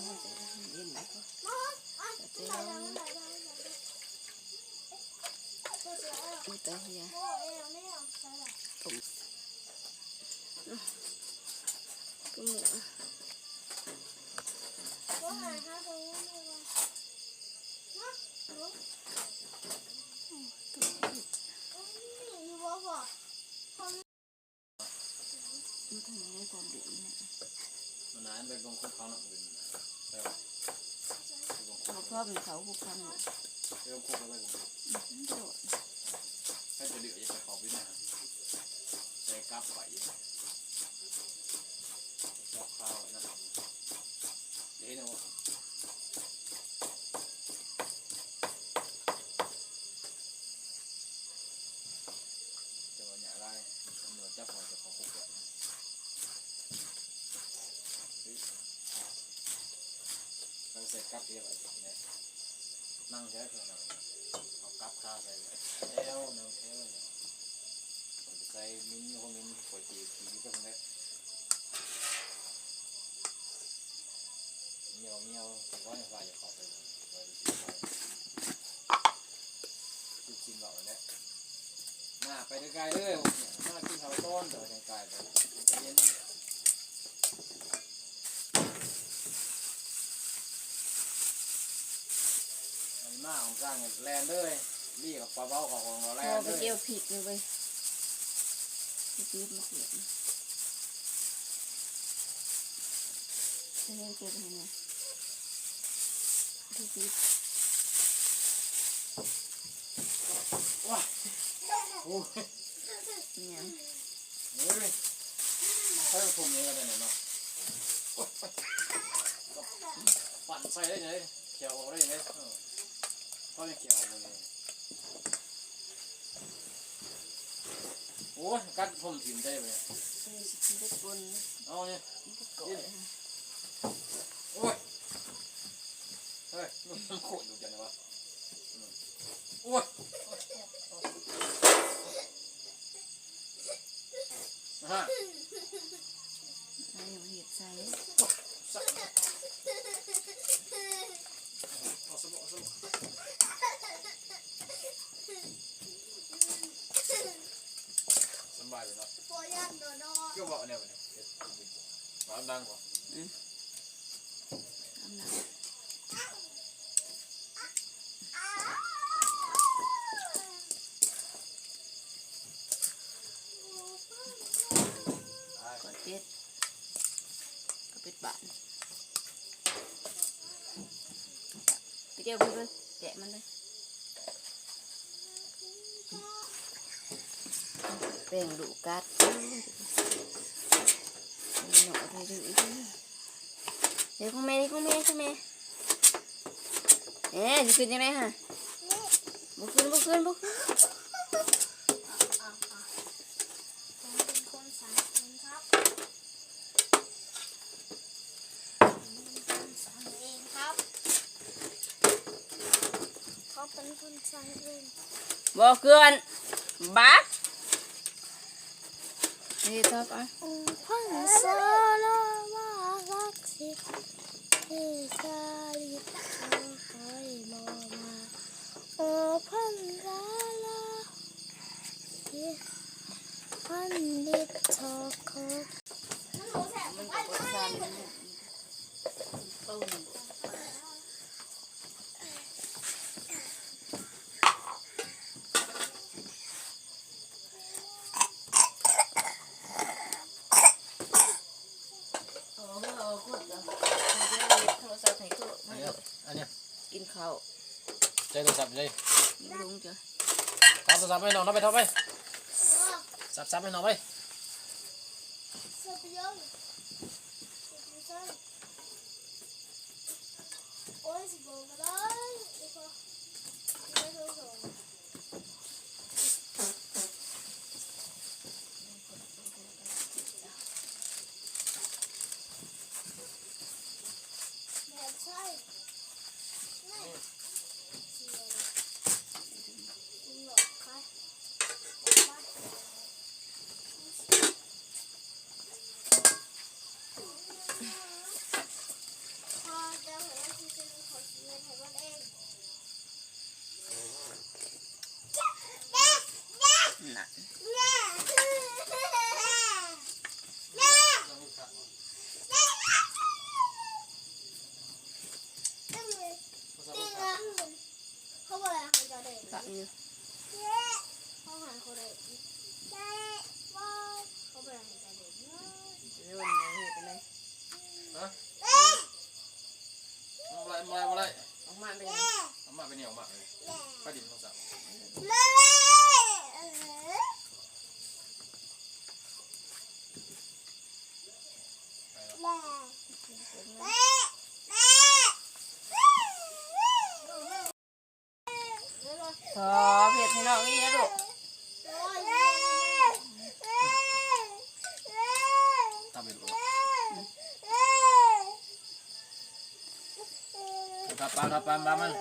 เย็นแล้วก็จะลองดูตาเฮียผมก็หมูมันทำไมได้ความดีเนี่ยมันนานไปบงคุกเขาหนักเลยเขาชอบเป็นเขาคุกเขาเนี่ยเรื่องคุกอะไรกันโดดให้จะเดือดจะขอบวินาใส่กับไหวจับข้าวนะเดี๋ยวนะจะว่าอย่างไรตำรวจจับหอยจะขอคุกแบบเราใส่กับเยอะไปเนี่ยนั่งใช้เพื่อนเราเอากับข้าวใส่แอลน้ำแอลใส่มิ้นท์เขามิ้นท์ปวดจีบจีบก็เป็นได้เมียวแต่ว่าอย่างไรอย่าขอไปเลยจุดชิมเราเนี่ยมาไปไกลๆเลยมากินข้าวต้นเดี๋ยวไกลๆไปเย็นมาของกลางแลนด้วยนี่กับปลาเบ้าของเราแลนด้วยเกี่ยวผิดเลยเว้ยผิดมาเขียนจะเล่นเกี่ยวยังไงผิดว้าโอ้ยเนี่ยเฮ้ยใช้ถุงนี้กันเลยเนาะปั่นใส่ได้ไงเกี่ยวได้ไงก็ไม่เกี่ยวเลยโอ้ยกัดผมถิ่มได้ไหมเอาเนี่ยโอ้ยเฮ้ยมันโคตรดูจังเลยวะโอ้ยฮะใส่เห็ดใส่เอาสมองสบายเลยเนาะก็บอกเนี่ยวันนี้ร้อนดังกว่าก็เป็ดบ้านไปเดี๋ยวไปเลยแกะมันเลยแป้งดูกัดหน่อไปดูอีกเดี๋ยวของแม่ใช่ไหมจะขึ้นยังไงฮะบุกขึ้นบอกเกินบักนี่ต่อไปพันสาลามาลักสิเฮซาลิตคอยมอมาโอพันสาลาพันดิบทอคมันก็สั่นตุ้มกินข้าวใจโทรศัพท์เลยลุงจ้ะเอาโทรศัพท์ให้น้องไปท็อปไปซับให้น้องไป อยู่ เขาหาเขาได้ว่าเขาไปหาใจเด็กเนาะ เรื่องอะไรเหตุอะไร ฮะอะไรออกมาเป็นไง เอามาไปเนี่ยออกมาเลยป้าดินต้องสั่งขอเผ็ดให้น้องนี่นะลูก ทำไปดูทับปลามัน